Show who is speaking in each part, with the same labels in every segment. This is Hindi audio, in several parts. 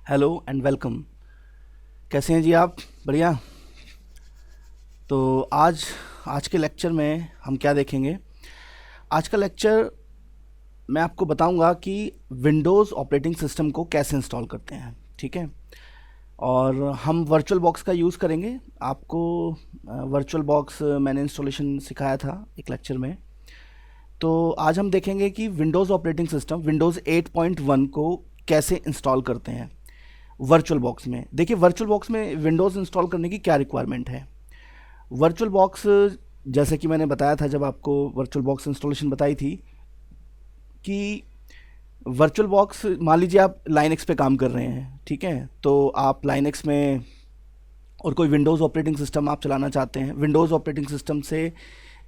Speaker 1: Hello and welcome. कैसे हैं जी आप? बढ़िया। तो आज के लेक्चर में हम क्या देखेंगे? आज का लेक्चर मैं आपको बताऊंगा कि विंडोज़ ऑपरेटिंग सिस्टम को कैसे इंस्टॉल करते हैं। ठीक है। और हम वर्चुअल बॉक्स का यूज़ करेंगे। आपको वर्चुअल बॉक्स मैंने इंस्टॉलेशन सिखाया था एक लेक्चर में। तो आज हम देखेंगे कि विंडोज़ ऑपरेटिंग सिस्टम विंडोज़ 8.1 को कैसे इंस्टॉल करते हैं वर्चुअल बॉक्स में। देखिए, वर्चुअल बॉक्स में विंडोज़ इंस्टॉल करने की क्या रिक्वायरमेंट है। वर्चुअल बॉक्स, जैसे कि मैंने बताया था जब आपको वर्चुअल बॉक्स इंस्टॉलेशन बताई थी, कि वर्चुअल बॉक्स, मान लीजिए आप लाइनक्स पे काम कर रहे हैं, ठीक है, तो आप लाइनक्स में और कोई विंडोज़ ऑपरेटिंग सिस्टम आप चलाना चाहते हैं, विंडोज़ ऑपरेटिंग सिस्टम से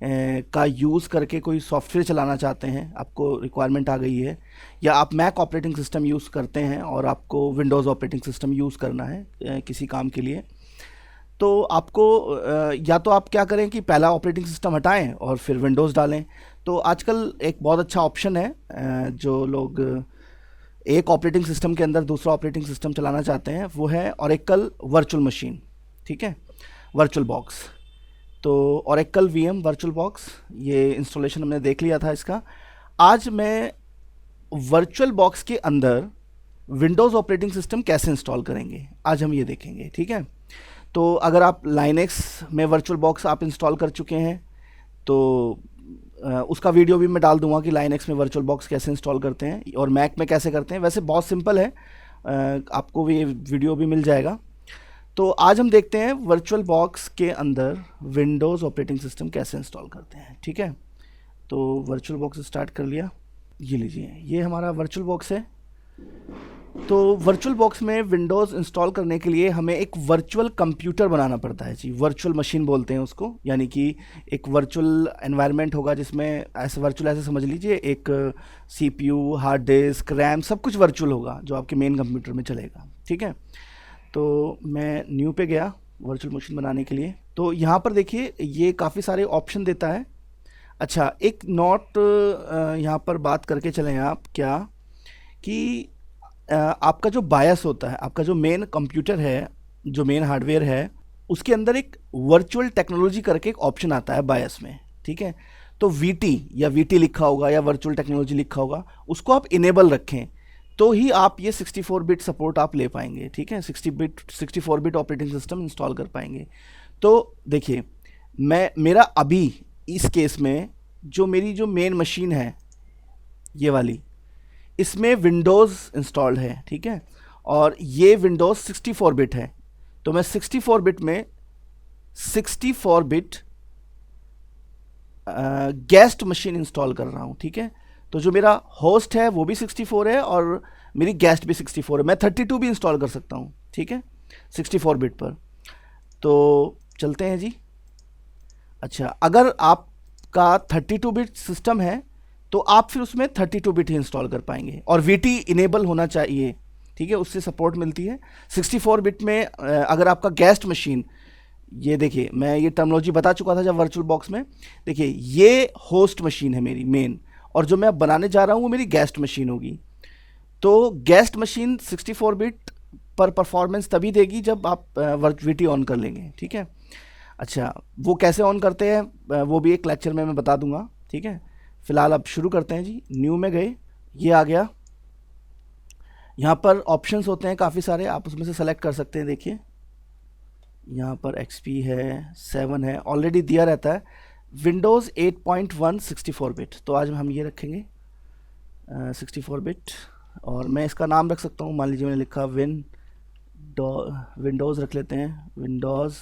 Speaker 1: का यूज़ करके कोई सॉफ्टवेयर चलाना चाहते हैं, आपको रिक्वायरमेंट आ गई है, या आप मैक ऑपरेटिंग सिस्टम यूज़ करते हैं और आपको विंडोज़ ऑपरेटिंग सिस्टम यूज़ करना है किसी काम के लिए, तो आपको या तो आप क्या करें कि पहला ऑपरेटिंग सिस्टम हटाएं और फिर विंडोज़ डालें। तो आजकल एक बहुत अच्छा ऑप्शन है, जो लोग एक ऑपरेटिंग सिस्टम के अंदर दूसरा ऑपरेटिंग सिस्टम चलाना चाहते हैं, वो है ओरेकल वर्चुअल मशीन। ठीक है, वर्चुअल बॉक्स। तो ओरेकल वीएम वर्चुअल बॉक्स, ये इंस्टॉलेशन हमने देख लिया था इसका। आज मैं वर्चुअल बॉक्स के अंदर विंडोज़ ऑपरेटिंग सिस्टम कैसे इंस्टॉल करेंगे, आज हम ये देखेंगे। ठीक है। तो अगर आप लाइनेक्स में वर्चुअल बॉक्स आप इंस्टॉल कर चुके हैं तो उसका वीडियो भी मैं डाल दूंगा कि लाइनेक्स में वर्चुअल बॉक्स कैसे इंस्टॉल करते हैं और मैक में कैसे करते हैं। वैसे बहुत सिंपल है, आपको भी वीडियो भी मिल जाएगा। तो आज हम देखते हैं वर्चुअल बॉक्स के अंदर विंडोज़ ऑपरेटिंग सिस्टम कैसे इंस्टॉल करते हैं। ठीक है। तो वर्चुअल बॉक्स स्टार्ट कर लिया। ये लीजिए, ये हमारा वर्चुअल बॉक्स है। तो वर्चुअल बॉक्स में विंडोज़ इंस्टॉल करने के लिए हमें एक वर्चुअल कंप्यूटर बनाना पड़ता है जी। वर्चुअल मशीन बोलते हैं उसको, यानी कि एक वर्चुअल एनवायरनमेंट होगा जिसमें ऐसे वर्चुअल, ऐसे समझ लीजिए, एक सीपीयू, हार्ड डिस्क, रैम, सब कुछ वर्चुअल होगा जो आपके मेन कंप्यूटर में चलेगा। ठीक है। तो मैं न्यू पे गया वर्चुअल मशीन बनाने के लिए। तो यहाँ पर देखिए, ये काफ़ी सारे ऑप्शन देता है। अच्छा, एक नोट यहाँ पर बात करके चलें आप, क्या कि आपका जो बायस होता है, आपका जो मेन कंप्यूटर है, जो मेन हार्डवेयर है, उसके अंदर एक वर्चुअल टेक्नोलॉजी करके एक ऑप्शन आता है बायस में। ठीक है। तो वीटी या वीटी लिखा होगा या वर्चुअल टेक्नोलॉजी लिखा होगा, उसको आप इनेबल रखें तो ही आप ये 64 बिट सपोर्ट आप ले पाएंगे। ठीक है, 64 बिट ऑपरेटिंग सिस्टम इंस्टॉल कर पाएंगे। तो देखिए, मेरा अभी इस केस में मेरी जो मेन मशीन है, ये वाली, इसमें विंडोज़ इंस्टॉल्ड है। ठीक है। और ये विंडोज़ 64 बिट है। तो मैं 64 बिट में 64 बिट गेस्ट मशीन इंस्टॉल कर रहा हूँ। ठीक है। तो जो मेरा होस्ट है वो भी 64 है और मेरी गेस्ट भी 64 है। मैं 32 भी इंस्टॉल कर सकता हूँ। ठीक है, 64 बिट पर। तो चलते हैं जी। अच्छा, अगर आपका 32 बिट सिस्टम है तो आप फिर उसमें 32 बिट ही इंस्टॉल कर पाएंगे और वीटी इनेबल होना चाहिए। ठीक है, उससे सपोर्ट मिलती है। 64 बिट में अगर आपका गेस्ट मशीन, ये देखिए, मैं ये टर्मिनोलॉजी बता चुका था जब वर्चुअल बॉक्स में। देखिए, ये होस्ट मशीन है मेरी मेन, और जो मैं अब बनाने जा रहा हूँ वो मेरी गेस्ट मशीन होगी। तो गेस्ट मशीन 64 बिट पर परफॉर्मेंस तभी देगी जब आप वीटी ऑन कर लेंगे। ठीक है। अच्छा, वो कैसे ऑन करते हैं वो भी एक लेक्चर में मैं बता दूंगा। ठीक है। फिलहाल अब शुरू करते हैं जी। न्यू में गए, ये आ गया। यहाँ पर ऑप्शंस होते हैं काफ़ी सारे, आप उसमें से सेलेक्ट कर सकते हैं। देखिए, यहाँ पर XP है, 7 है, ऑलरेडी दिया रहता है। विंडोज़ 8.1 64 बिट, तो आज हम ये रखेंगे 64 बिट। और मैं इसका नाम रख सकता हूँ, मान लीजिए मैंने लिखा विंडोज़ रख लेते हैं, विंडोज़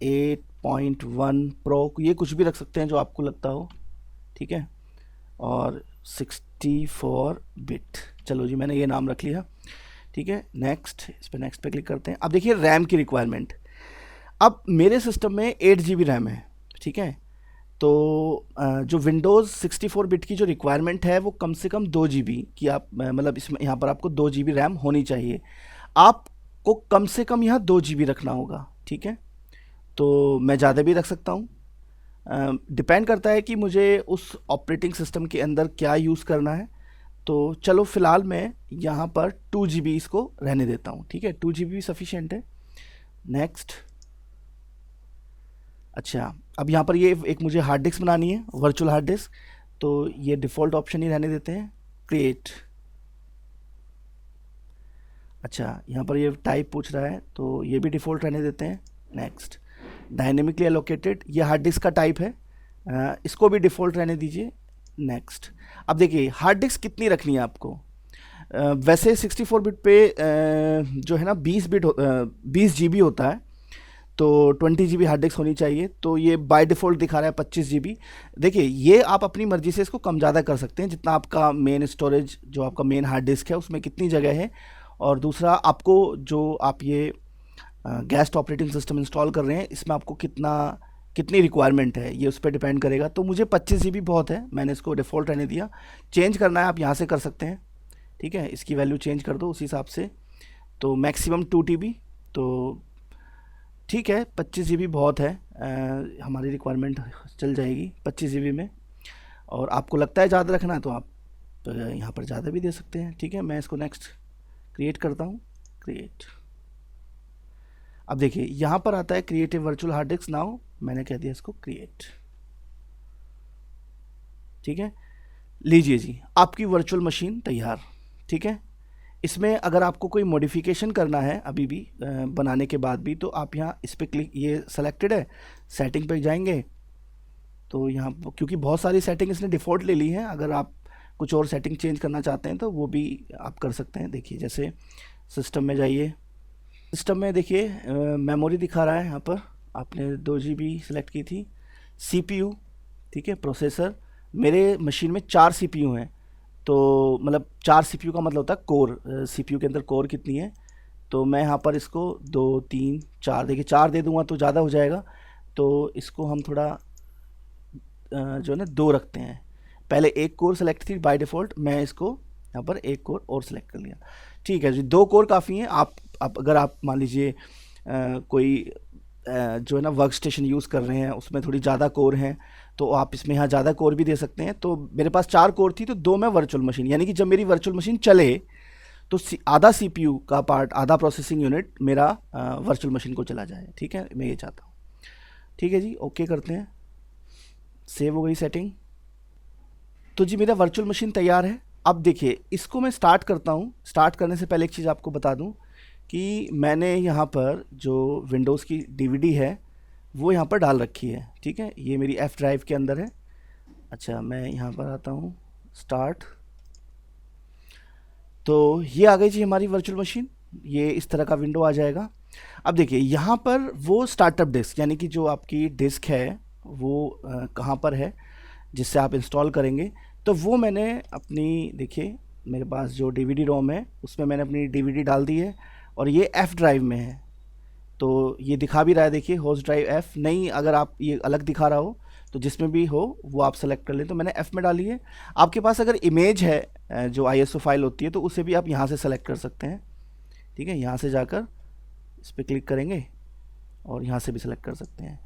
Speaker 1: 8.1 प्रो, ये कुछ भी रख सकते हैं जो आपको लगता हो। ठीक है। और 64 बिट, चलो जी, मैंने ये नाम रख लिया। ठीक है, नेक्स्ट, इस पर नेक्स्ट पे क्लिक करते हैं। अब देखिए रैम की रिक्वायरमेंट। अब मेरे सिस्टम में 8 GB रैम है। ठीक है। तो जो विंडोज़ 64 बिट की जो रिक्वायरमेंट है वो कम से कम 2 GB की, आप मतलब इसमें यहाँ पर आपको 2 GB रैम होनी चाहिए। आपको कम से कम यहाँ 2 GB रखना होगा। ठीक है। तो मैं ज़्यादा भी रख सकता हूँ, डिपेंड करता है कि मुझे उस ऑपरेटिंग सिस्टम के अंदर क्या यूज़ करना है। तो चलो फिलहाल मैं यहाँ पर 2 GB इसको रहने देता हूँ, ठीक है, 2 GB भी सफिशिएंट है। नेक्स्ट। अच्छा, अब यहाँ पर ये एक मुझे हार्ड डिस्क बनानी है, वर्चुअल हार्ड डिस्क, तो ये डिफ़ॉल्ट ऑप्शन ही रहने देते हैं, क्रिएट। अच्छा, यहाँ पर ये टाइप पूछ रहा है तो ये भी डिफ़ॉल्ट रहने देते हैं। नेक्स्ट। डायनेमिकली एलोकेटेड, ये हार्ड डिस्क का टाइप है, इसको भी डिफ़ॉल्ट रहने दीजिए। नेक्स्ट। अब देखिए हार्ड डिस्क कितनी रखनी है आपको। वैसे 64 बिट पे जो है ना 20 GB होता है, तो 20 GB हार्ड डिस्क होनी चाहिए। तो ये बाय डिफ़ॉल्ट दिखा रहा है 25 GB। देखिए ये आप अपनी मर्ज़ी से इसको कम ज़्यादा कर सकते हैं, जितना आपका मेन स्टोरेज, जो आपका मेन हार्ड डिस्क है उसमें कितनी जगह है, और दूसरा आपको जो आप ये गेस्ट ऑपरेटिंग सिस्टम इंस्टॉल कर रहे हैं इसमें आपको कितनी रिक्वायरमेंट है, ये उस पर डिपेंड करेगा। तो मुझे 25 GB बहुत है, मैंने इसको डिफ़ॉल्ट रहने दिया। चेंज करना है आप यहाँ से कर सकते हैं, ठीक है, इसकी वैल्यू चेंज कर दो उसी हिसाब से। तो मैक्सिमम 2 TB, तो ठीक है 25 GB बहुत है, हमारी रिक्वायरमेंट चल जाएगी 25 GB में। और आपको लगता है ज़्यादा रखना है तो आप यहाँ पर ज़्यादा भी दे सकते हैं, ठीक है। मैं इसको नेक्स्ट क्रिएट करता हूँ, क्रिएट। अब देखिए यहाँ पर आता है create a virtual hard disk now, मैंने कह दिया इसको क्रिएट, ठीक है। लीजिए जी, आपकी वर्चुअल मशीन तैयार, ठीक है। इसमें अगर आपको कोई मॉडिफिकेशन करना है अभी भी बनाने के बाद भी, तो आप यहाँ इस पर क्लिक, ये सेलेक्टेड है, सेटिंग पे जाएंगे तो यहाँ क्योंकि बहुत सारी सेटिंग इसने डिफ़ॉल्ट ले ली है, अगर आप कुछ और सेटिंग चेंज करना चाहते हैं तो वो भी आप कर सकते हैं। देखिए जैसे सिस्टम में जाइए, सिस्टम में देखिए मेमोरी दिखा रहा है यहाँ पर, आपने 2 GB सेलेक्ट की थी। CPU, ठीक है, प्रोसेसर, मेरे मशीन में 4 CPU हैं, तो मतलब 4 CPU का मतलब होता है कोर, CPU के अंदर कोर कितनी है, तो मैं यहाँ पर इसको 2 3 4, देखिए 4 दे दूँगा तो ज़्यादा हो जाएगा, तो इसको हम थोड़ा जो है ना 2 रखते हैं। पहले एक कोर सेलेक्ट थी बाय डिफ़ॉल्ट, मैं इसको यहाँ पर एक कोर और सेलेक्ट कर लिया, ठीक है जी। 2 कोर काफ़ी हैं। आप अगर आप मान लीजिए कोई जो है ना वर्क स्टेशन यूज़ कर रहे हैं उसमें थोड़ी ज़्यादा कोर हैं, तो आप इसमें यहाँ ज़्यादा कोर भी दे सकते हैं। तो मेरे पास 4 कोर थी तो 2 में वर्चुअल मशीन, यानी कि जब मेरी वर्चुअल मशीन चले तो आधा CPU का पार्ट, आधा प्रोसेसिंग यूनिट मेरा वर्चुअल मशीन को चला जाए, ठीक है, मैं ये चाहता हूँ। ठीक है जी, ओके करते हैं, सेव हो गई सेटिंग। तो जी मेरा वर्चुअल मशीन तैयार है। अब देखिए इसको मैं स्टार्ट करता हूँ। स्टार्ट करने से पहले एक चीज़ आपको बता दूँ कि मैंने यहाँ पर जो विंडोज़ की DVD है वो यहाँ पर डाल रखी है, ठीक है, ये मेरी F ड्राइव के अंदर है। अच्छा, मैं यहाँ पर आता हूँ, स्टार्ट, तो ये आ गई जी हमारी वर्चुअल मशीन, ये इस तरह का विंडो आ जाएगा। अब देखिए यहाँ पर वो स्टार्टअप डिस्क, यानी कि जो आपकी डिस्क है वो कहाँ पर है जिससे आप इंस्टॉल करेंगे, तो वो मैंने अपनी, देखिए मेरे पास जो DVD रोम है उसमें मैंने अपनी DVD डाल दी है और ये F ड्राइव में है। तो ये दिखा भी रहा है, देखिए होस्ट ड्राइव F, नहीं अगर आप ये अलग दिखा रहा हो तो जिसमें भी हो वो आप सेलेक्ट कर लें, तो मैंने F में डाली है। आपके पास अगर इमेज है जो ISO फाइल होती है तो उसे भी आप यहाँ से सेलेक्ट कर सकते हैं, ठीक है, यहाँ से जाकर इस पर क्लिक करेंगे और यहाँ से भी सेलेक्ट कर सकते हैं,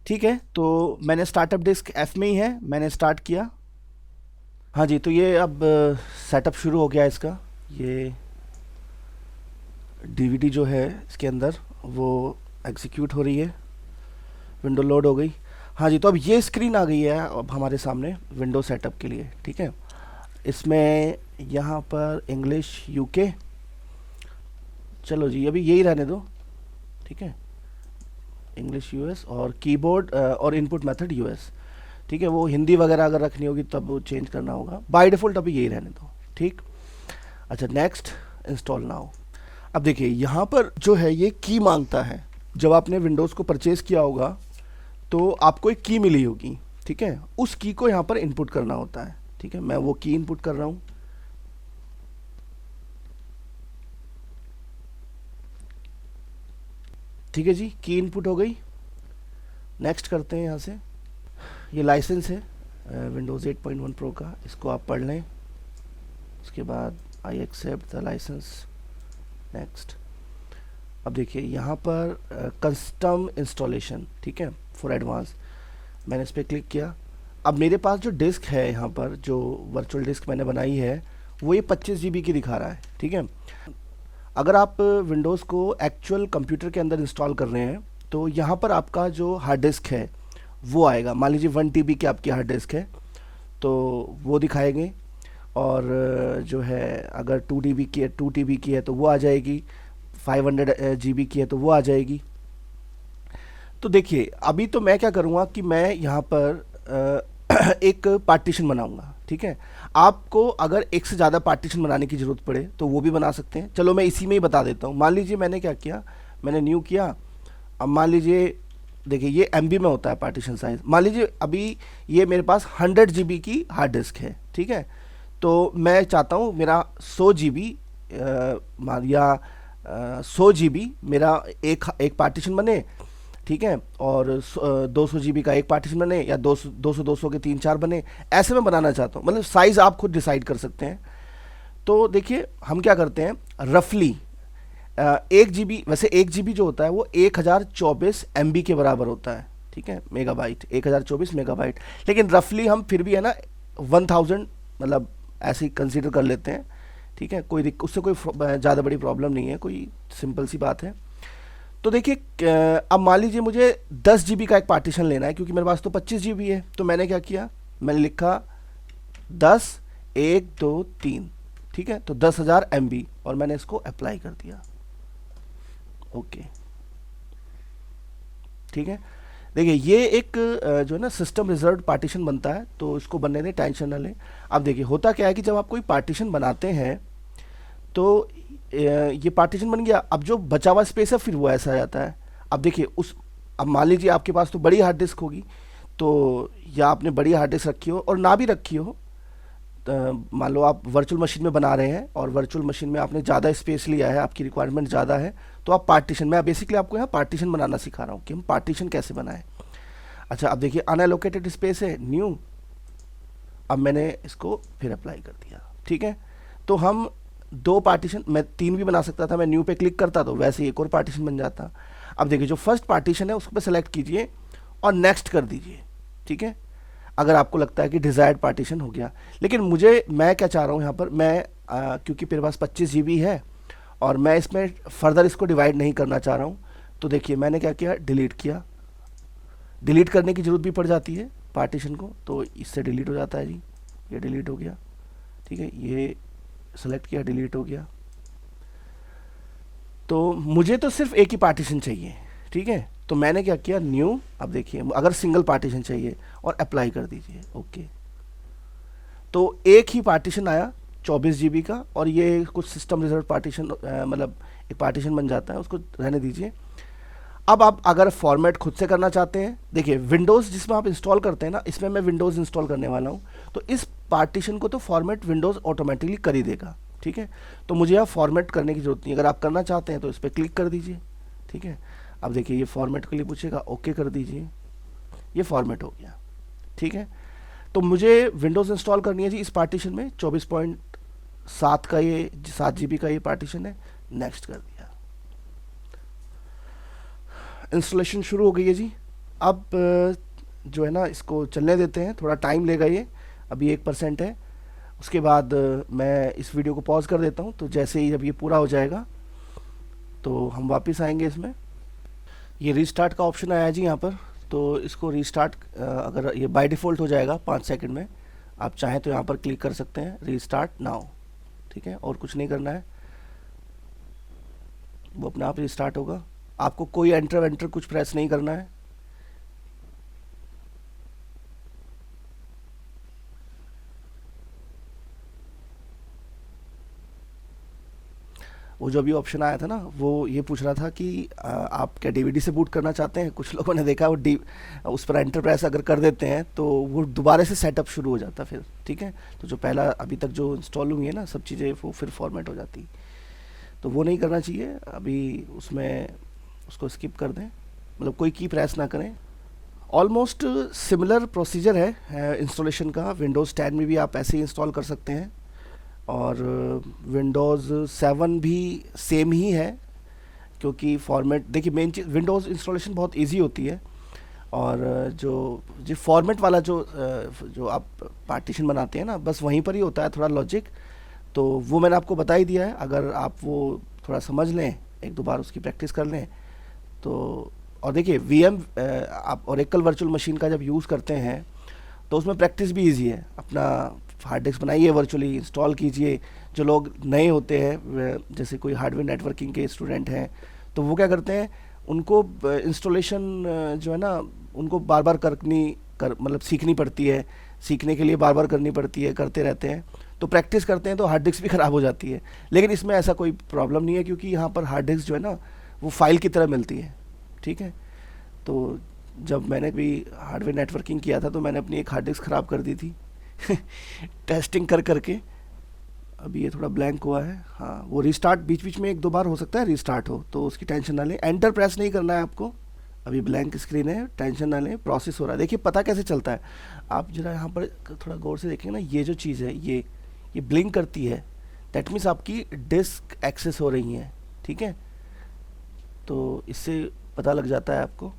Speaker 1: ठीक है। तो मैंने स्टार्टअप डिस्क F में ही है, मैंने स्टार्ट किया। हाँ जी, तो ये अब सेटअप शुरू हो गया इसका, ये DVD जो है इसके अंदर वो एग्जीक्यूट हो रही है, विंडो लोड हो गई। हाँ जी, तो अब ये स्क्रीन आ गई है अब हमारे सामने विंडो सेटअप के लिए, ठीक है। इसमें यहाँ पर इंग्लिश UK, चलो जी अभी यही रहने दो, ठीक है, इंग्लिश US, और कीबोर्ड और इनपुट मेथड US, ठीक है। वो हिंदी वगैरह अगर रखनी होगी तब वो चेंज करना होगा, बाय डिफ़ॉल्ट अभी यही रहने दो, ठीक। अच्छा, नेक्स्ट, इंस्टॉल नाउ। अब देखिए यहाँ पर जो है ये की मांगता है, जब आपने विंडोज़ को परचेज़ किया होगा तो आपको एक की मिली होगी, ठीक है, उस की को यहाँ पर इनपुट करना होता है, ठीक है। मैं वो की इनपुट कर रहा हूँ, ठीक है जी, की इनपुट हो गई। नेक्स्ट करते हैं यहाँ से, ये लाइसेंस है विंडोज़ 8.1 प्रो का, इसको आप पढ़ लें। उसके बाद I accept the license, next. अब देखिए यहाँ पर कस्टम इंस्टॉलेशन, ठीक है, फॉर एडवांस, मैंने इस पर क्लिक किया। अब मेरे पास जो डिस्क है यहाँ पर, जो वर्चुअल डिस्क मैंने बनाई है वो ये 25 GB की दिखा रहा है, ठीक है। अगर आप विंडोज़ को एक्चुअल कंप्यूटर के अंदर इंस्टॉल कर रहे हैं तो यहाँ पर आपका जो हार्ड डिस्क है वो आएगा। मान लीजिए 1 TB की आपकी हार्ड डिस्क है तो वो दिखाएंगे, और जो है अगर 2 TB की है, 2 TB की है तो वो आ जाएगी, 500 GB की है तो वो आ जाएगी। तो देखिए अभी तो मैं क्या करूँगा कि मैं यहाँ पर एक पार्टीशन बनाऊंगा, ठीक है। आपको अगर एक से ज़्यादा पार्टीशन बनाने की ज़रूरत पड़े तो वो भी बना सकते हैं। चलो मैं इसी में ही बता देता हूँ। मान लीजिए मैंने क्या किया, मैंने न्यू किया। अब मान लीजिए देखिए ये MB में होता है पार्टीशन साइज। मान लीजिए अभी ये मेरे पास 100 GB की हार्ड डिस्क है, ठीक है। तो मैं चाहता हूँ मेरा 100 GB या 100 GB मेरा एक पार्टीशन बने, ठीक है। और 200 GB का एक पार्टीशन बने, या 200 के 3-4 बने, ऐसे मैं बनाना चाहता हूँ। मतलब साइज़ आप खुद डिसाइड कर सकते हैं। तो देखिए हम क्या करते हैं, रफली 1 GB, वैसे 1 GB जो होता है वो 1024 MB के बराबर होता है, ठीक है, मेगाबाइट, 1024 मेगाबाइट। लेकिन रफली हम फिर भी है ना 1000 मतलब ऐसे ही कंसीडर कर लेते हैं, ठीक है। उससे कोई ज़्यादा बड़ी प्रॉब्लम नहीं है, कोई सिंपल सी बात है। तो देखिए अब मान लीजिए मुझे 10 GB का एक पार्टीशन लेना है, क्योंकि मेरे पास तो 25 GB है। तो मैंने क्या किया, मैंने लिखा 10 1 2 3, ठीक है। तो 10,000 MB और मैंने इसको अप्लाई कर दिया, ओके, ठीक है। देखिए ये एक जो है ना सिस्टम रिजर्व पार्टीशन बनता है, तो इसको बनने दें, टेंशन ना लें। अब देखिए होता क्या है कि जब आप कोई पार्टीशन बनाते हैं तो ये पार्टीशन बन गया। अब जो बचा हुआ स्पेस है फिर वो ऐसा आ जाता है। अब देखिए अब मान लीजिए आपके पास तो बड़ी हार्ड डिस्क होगी, तो या आपने बड़ी हार्ड डिस्क रखी हो और ना भी रखी हो, मान लो आप वर्चुअल मशीन में बना रहे हैं और वर्चुअल मशीन में आपने ज़्यादा स्पेस लिया है, आपकी रिक्वायरमेंट ज़्यादा है, तो आप पार्टीशन, मैं बेसिकली आपको यहाँ पार्टीशन बनाना सिखा रहा हूँ कि हम पार्टीशन कैसे बनाएं। अच्छा अब देखिए अनएलोकेटेड स्पेस है, न्यू, अब मैंने इसको फिर अप्लाई कर दिया, ठीक है। तो हम 2 पार्टीशन, मैं 3 भी बना सकता था, मैं न्यू पे क्लिक करता तो वैसे ही एक और पार्टीशन बन जाता। अब देखिए जो फर्स्ट पार्टीशन है उसको पे सेलेक्ट कीजिए और नेक्स्ट कर दीजिए, ठीक है, अगर आपको लगता है कि डिज़ायर्ड पार्टीशन हो गया। लेकिन मैं क्या चाह रहा हूँ यहाँ पर, मैं क्योंकि मेरे पास 25 GB है और मैं इसमें फर्दर इसको डिवाइड नहीं करना चाह रहा हूँ, तो देखिए मैंने क्या किया, डिलीट किया। डिलीट करने की ज़रूरत भी पड़ जाती है पार्टीशन को, तो इससे डिलीट हो जाता है जी, ये डिलीट हो गया, ठीक है। ये सेलेक्ट किया, डिलीट हो गया। तो मुझे तो सिर्फ एक ही पार्टीशन चाहिए, ठीक है। तो मैंने क्या किया, न्यू, अब देखिए अगर सिंगल पार्टीशन चाहिए और अप्लाई कर दीजिए, ओके। तो एक ही पार्टीशन आया 24 GB का, और ये कुछ सिस्टम रिजर्व पार्टीशन मतलब एक पार्टीशन बन जाता है, उसको रहने दीजिए। अब आप अगर फॉर्मेट खुद से करना चाहते हैं, देखिए विंडोज़ जिसमें आप इंस्टॉल करते हैं ना, इसमें मैं विंडोज़ इंस्टॉल करने वाला हूँ, तो इस पार्टीशन को तो फॉर्मेट विंडोज़ ऑटोमेटिकली कर ही देगा, ठीक है। तो मुझे यहाँ फॉर्मेट करने की ज़रूरत नहीं, अगर आप करना चाहते हैं तो इस पर क्लिक कर दीजिए, ठीक है। अब देखिए ये फॉर्मेट के लिए पूछेगा, ओके कर दीजिए, ये फॉर्मेट हो गया, ठीक है। तो मुझे विंडोज़ इंस्टॉल करनी है जी इस पार्टीशन में, 24.7 का ये 7 GB का ये पार्टीशन है, नेक्स्ट कर दिया। इंस्टॉलेशन शुरू हो गई है जी। अब जो है ना इसको चलने देते हैं, थोड़ा टाइम लेगा ये, अभी 1% है। उसके बाद मैं इस वीडियो को पॉज कर देता हूँ, तो जैसे ही जब ये पूरा हो जाएगा तो हम वापस आएंगे इसमें। ये रीस्टार्ट का ऑप्शन आया जी यहाँ पर, तो इसको रीस्टार्ट अगर ये बाय डिफ़ॉल्ट हो जाएगा 5 सेकंड में, आप चाहें तो यहाँ पर क्लिक कर सकते हैं, रीस्टार्ट नाउ, ठीक है। और कुछ नहीं करना है, वो अपने आप रीस्टार्ट होगा। आपको कोई एंटर वेंटर कुछ प्रेस नहीं करना है। वो जो अभी ऑप्शन आया था ना, वो ये पूछ रहा था कि आप क्या डीवीडी से बूट करना चाहते हैं। कुछ लोगों ने देखा वो उस पर एंटर प्रेस अगर कर देते हैं तो वो दोबारा से सेटअप शुरू हो जाता फिर, ठीक है। तो जो पहला अभी तक जो इंस्टॉल हुई है ना सब चीज़ें, वो फिर फॉर्मेट हो जाती, तो वो नहीं करना चाहिए अभी। उसमें उसको स्किप कर दें, मतलब कोई की प्रेस ना करें। ऑलमोस्ट सिमिलर प्रोसीजर है इंस्टॉलेशन का। विंडोज़ 10 में भी आप ऐसे ही इंस्टॉल कर सकते हैं, और विंडोज़ 7 भी सेम ही है, क्योंकि फॉर्मेट देखिए मेन चीज़ विंडोज़ इंस्टॉलेशन बहुत इजी होती है। और जो फॉर्मेट वाला जो आप पार्टीशन बनाते हैं ना, बस वहीं पर ही होता है थोड़ा लॉजिक। तो वो मैंने आपको बता ही दिया है, अगर आप वो थोड़ा समझ लें, एक दो बार उसकी प्रैक्टिस कर लें तो। और देखिए वीएम आप ओरेकल वर्चुअल मशीन का जब यूज़ करते हैं तो उसमें प्रैक्टिस भी इजी है। अपना हार्ड डिस्क बनाइए, वर्चुअली इंस्टॉल कीजिए। जो लोग नए होते हैं, जैसे कोई हार्डवेयर नेटवर्किंग के स्टूडेंट हैं, तो वो क्या करते हैं, उनको इंस्टॉलेशन जो है ना, उनको बार बार मतलब सीखनी पड़ती है। सीखने के लिए बार बार करनी पड़ती है, करते रहते हैं, तो प्रैक्टिस करते हैं तो हार्ड डिस्क भी ख़राब हो जाती है। लेकिन इसमें ऐसा कोई प्रॉब्लम नहीं है, क्योंकि यहाँ पर हार्ड डिस्क जो है ना, वो फाइल की तरह मिलती है। ठीक है, तो जब मैंने भी हार्डवेयर नेटवर्किंग किया था तो मैंने अपनी एक हार्ड डिस्क ख़राब कर दी थी टेस्टिंग कर करके। अभी ये थोड़ा ब्लैंक हुआ है। हाँ, वो रिस्टार्ट बीच बीच में एक दो बार हो सकता है रिस्टार्ट हो, तो उसकी टेंशन ना लें। एंटर प्रेस नहीं करना है आपको। अभी ब्लैंक स्क्रीन है, टेंशन ना लें, प्रोसेस हो रहा है। देखिए पता कैसे चलता है, आप जरा यहाँ पर थोड़ा गौर से देखेंगे ना, ये जो चीज़ है ये ब्लिंक करती है, दैट मीन्स आपकी डिस्क एक्सेस हो रही है। ठीक है, तो इससे पता लग जाता है आपको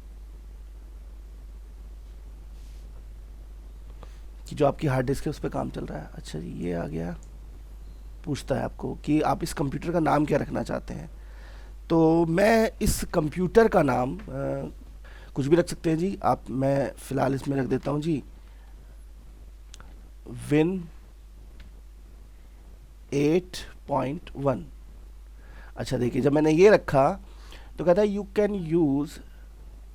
Speaker 1: कि जो आपकी हार्ड डिस्क है उस पर काम चल रहा है। अच्छा जी, ये आ गया। पूछता है आपको कि आप इस कंप्यूटर का नाम क्या रखना चाहते हैं। तो मैं इस कंप्यूटर का नाम कुछ भी रख सकते हैं जी आप। मैं फ़िलहाल इसमें रख देता हूँ जी विन 8.1। अच्छा देखिए, जब मैंने ये रखा तो कहता है you can use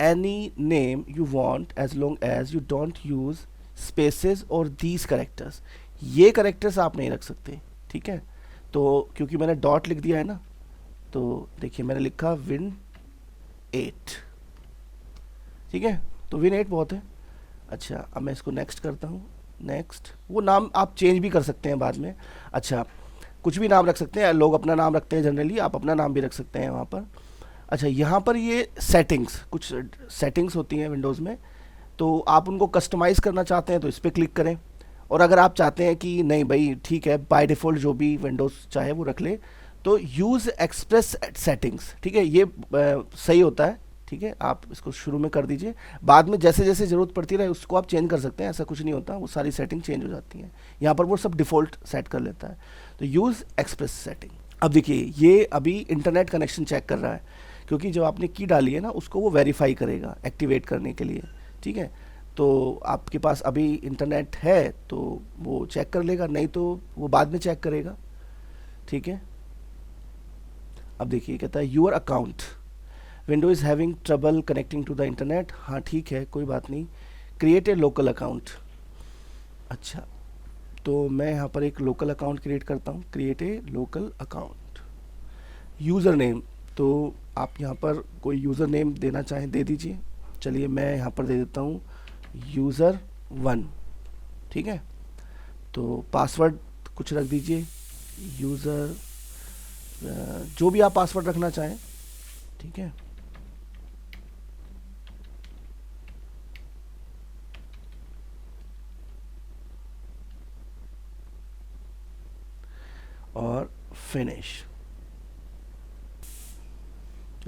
Speaker 1: any name you want as long as you don't use spaces और दीज करेक्टर्स। ये करेक्टर्स आप नहीं रख सकते। ठीक है, तो क्योंकि मैंने डॉट लिख दिया है ना, तो देखिए मैंने लिखा विन 8। ठीक है, तो विन 8 बहुत है। अच्छा, अब मैं इसको नेक्स्ट करता हूँ। नेक्स्ट, वो नाम आप चेंज भी कर सकते हैं बाद में। अच्छा, कुछ भी नाम रख सकते हैं, लोग अपना नाम रखते हैं जनरली, आप अपना नाम भी रख सकते हैं वहाँ पर। अच्छा, यहाँ पर ये सेटिंग्स, कुछ सेटिंग्स होती हैं विंडोज़ में, तो आप उनको कस्टमाइज़ करना चाहते हैं तो इस पर क्लिक करें। और अगर आप चाहते हैं कि नहीं भाई ठीक है, बाय डिफ़ॉल्ट जो भी विंडोज़ चाहे वो रख ले, तो यूज़ एक्सप्रेस सेटिंग्स। ठीक है, ये सही होता है। ठीक है, आप इसको शुरू में कर दीजिए, बाद में जैसे जैसे ज़रूरत पड़ती रहे उसको आप चेंज कर सकते हैं, ऐसा कुछ नहीं होता, वो सारी सेटिंग चेंज हो जाती हैं। यहाँ पर वो सब डिफ़ॉल्ट सेट कर लेता है। तो यूज़ एक्सप्रेस सेटिंग। अब देखिए ये अभी इंटरनेट कनेक्शन चेक कर रहा है, क्योंकि जब आपने की डाली है ना, उसको वो वेरीफाई करेगा एक्टिवेट करने के लिए। ठीक है, तो आपके पास अभी इंटरनेट है तो वो चेक कर लेगा, नहीं तो वो बाद में चेक करेगा। ठीक है, अब देखिए कहता है your account window is having trouble connecting to the internet. हाँ ठीक है, कोई बात नहीं, क्रिएट ए लोकल अकाउंट। अच्छा, तो मैं यहाँ पर एक लोकल अकाउंट क्रिएट करता हूँ। Create a local account. User name, तो आप यहाँ पर कोई यूज़र नेम देना चाहें दे दीजिए। चलिए मैं यहाँ पर दे देता हूँ user1। ठीक है, तो पासवर्ड कुछ रख दीजिए, यूज़र जो भी आप पासवर्ड रखना चाहें। ठीक है, और finish.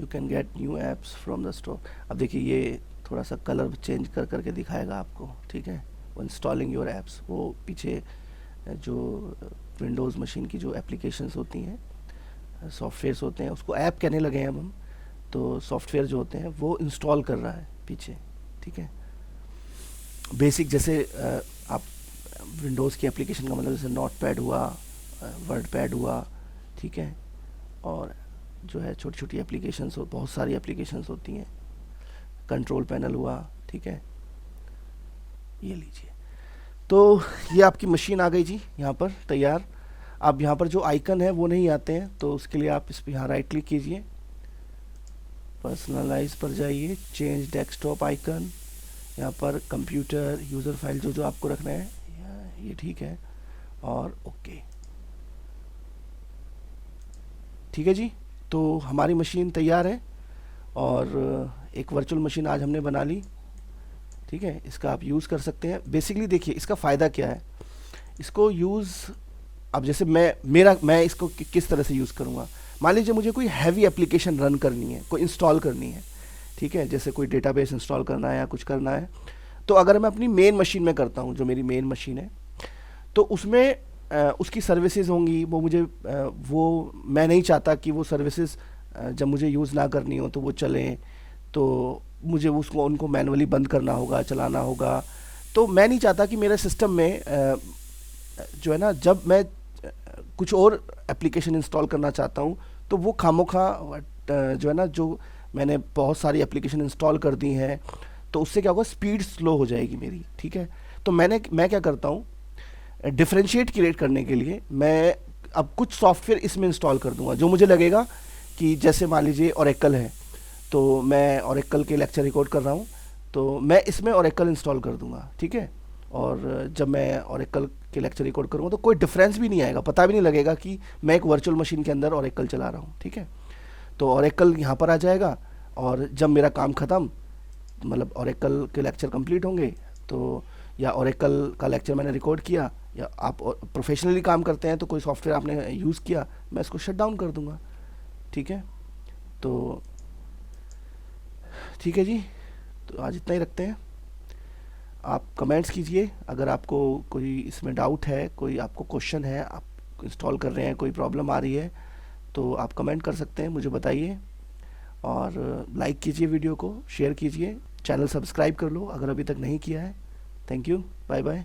Speaker 1: You can get new apps from the store. अब देखिए ये थोड़ा सा कलर चेंज कर करके दिखाएगा आपको। ठीक है, वो इंस्टॉलिंग योर ऐप्स, वो पीछे जो विंडोज़ मशीन की जो एप्लीकेशंस होती हैं, सॉफ्टवेयर्स होते हैं, उसको ऐप कहने लगे हैं अब हम। तो सॉफ्टवेयर जो होते हैं वो इंस्टॉल कर रहा है पीछे। ठीक है, बेसिक जैसे आप विंडोज़ की एप्लीकेशन का मतलब जैसे नोटपैड हुआ, वर्डपैड हुआ। ठीक है, और जो है छोटी छोटी एप्लीकेशंस हो, बहुत सारी एप्लीकेशंस होती हैं, कंट्रोल पैनल हुआ। ठीक है, ये लीजिए, तो ये आपकी मशीन आ गई जी यहाँ पर तैयार। अब यहाँ पर जो आइकन है वो नहीं आते हैं, तो उसके लिए आप इस पर यहाँ राइट क्लिक कीजिए, पर्सनलाइज पर जाइए, चेंज डेस्कटॉप आइकन, यहाँ पर कंप्यूटर यूज़र फाइल जो जो आपको रखना है ये ठीक है, और ओके। ठीक है जी, तो हमारी मशीन तैयार है और एक वर्चुअल मशीन आज हमने बना ली। ठीक है, इसका आप यूज़ कर सकते हैं। बेसिकली देखिए इसका फ़ायदा क्या है, इसको यूज़, अब जैसे मैं इसको किस तरह से यूज़ करूँगा। मान लीजिए मुझे कोई हैवी एप्लीकेशन रन करनी है, कोई इंस्टॉल करनी है। ठीक है, जैसे कोई डेटाबेस इंस्टॉल करना है या कुछ करना है, तो अगर मैं अपनी मेन मशीन में करता हूँ, जो मेरी मेन मशीन है, तो उसमें उसकी सर्विसेज होंगी, वो मुझे वो मैं नहीं चाहता कि वो सर्विसेज जब मुझे यूज़ ना करनी हो तो वो चलें, तो मुझे उसको उनको मैनुअली बंद करना होगा, चलाना होगा। तो मैं नहीं चाहता कि मेरे सिस्टम में जो है ना, जब मैं कुछ और एप्लीकेशन इंस्टॉल करना चाहता हूँ तो वो खामोखा जो है ना, जो मैंने बहुत सारी एप्लीकेशन इंस्टॉल कर दी हैं, तो उससे क्या होगा, स्पीड स्लो हो जाएगी मेरी, ठीक है। तो मैं क्या करता हूँ, डिफरेंशिएट क्रिएट करने के लिए मैं अब कुछ सॉफ्टवेयर इसमें इंस्टॉल कर दूंगा, जो मुझे लगेगा कि जैसे मान लीजिए ओरेकल है, तो मैं ओरेकल के लेक्चर रिकॉर्ड कर रहा हूँ, तो मैं इसमें ओरेकल इंस्टॉल कर दूंगा, ठीक है। और जब मैं ओरेकल के लेक्चर रिकॉर्ड करूँगा तो कोई डिफरेंस भी नहीं आएगा, पता भी नहीं लगेगा कि मैं एक वर्चुअल मशीन के अंदर ओरेकल चला रहा हूँ, ठीक है। तो ओरेकल यहाँ पर आ जाएगा, और जब मेरा काम ख़त्म, मतलब ओरेकल के लेक्चर कंप्लीट होंगे, तो या ओरेकल का लेक्चर मैंने रिकॉर्ड किया, या आप प्रोफेशनली काम करते हैं तो कोई सॉफ्टवेयर आपने यूज़ किया, मैं इसको शट डाउन कर दूंगा, ठीक है। तो ठीक है जी, तो आज इतना ही रखते हैं। आप कमेंट्स कीजिए अगर आपको कोई इसमें डाउट है, कोई आपको क्वेश्चन है, आप इंस्टॉल कर रहे हैं, कोई प्रॉब्लम आ रही है, तो आप कमेंट कर सकते हैं, मुझे बताइए। और लाइक कीजिए, वीडियो को शेयर कीजिए, चैनल सब्सक्राइब कर लो अगर अभी तक नहीं किया है। Thank you, bye bye.